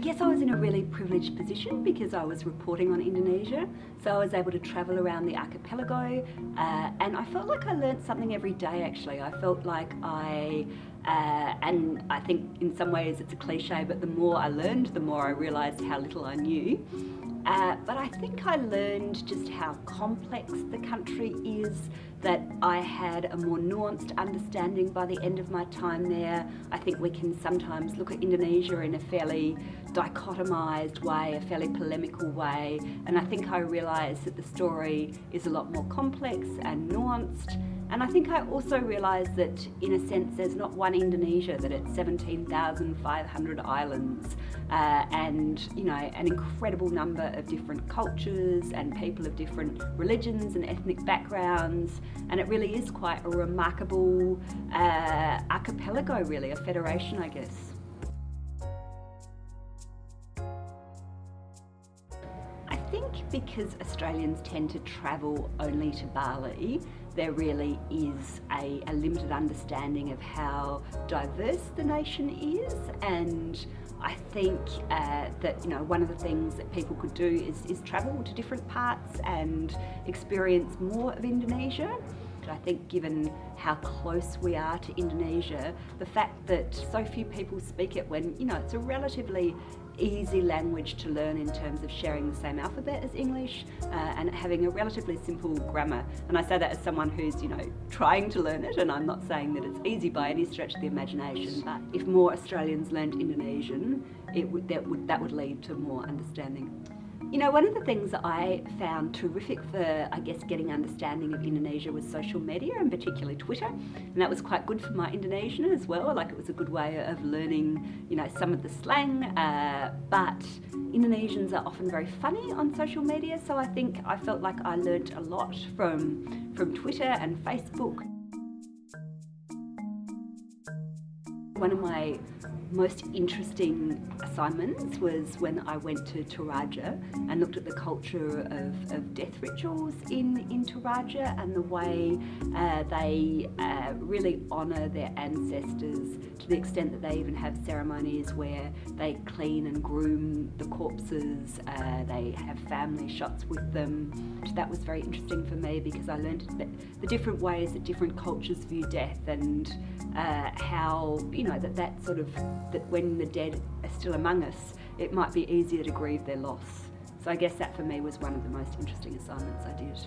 guess I was in a really privileged position because I was reporting on Indonesia, so I was able to travel around the archipelago, and I felt like I learnt something every day actually. I felt like and I think in some ways it's a cliche, but the more I learned, the more I realised how little I knew. But I think I learned just how complex the country is, that I had a more nuanced understanding by the end of my time there. I think we can sometimes look at Indonesia in a fairly dichotomised way, a fairly polemical way, and I think I realised that the story is a lot more complex and nuanced. And I think I also realised that, in a sense, there's not one Indonesia, that it's 17,500 islands, and an incredible number of different cultures and people of different religions and ethnic backgrounds. And it really is quite a remarkable archipelago, really, a federation, I guess. I think because Australians tend to travel only to Bali, there really is a limited understanding of how diverse the nation is, and I think that one of the things that people could do is travel to different parts and experience more of Indonesia. I think given how close we are to Indonesia, the fact that so few people speak it when, it's a relatively easy language to learn in terms of sharing the same alphabet as English, and having a relatively simple grammar. And I say that as someone who's, trying to learn it, and I'm not saying that it's easy by any stretch of the imagination, but if more Australians learned Indonesian, that would lead to more understanding. One of the things that I found terrific for, I guess, getting understanding of Indonesia was social media, and particularly Twitter. And that was quite good for my Indonesian as well. Like, it was a good way of learning, some of the slang. But Indonesians are often very funny on social media, so I think I felt like I learnt a lot from Twitter and Facebook. One of my most interesting assignments was when I went to Toraja and looked at the culture of death rituals in Toraja, and the way they really honour their ancestors, to the extent that they even have ceremonies where they clean and groom the corpses, they have family shots with them. That was very interesting for me because I learned the different ways that different cultures view death, and how that when the dead are still among us, it might be easier to grieve their loss. So I guess that for me was one of the most interesting assignments I did.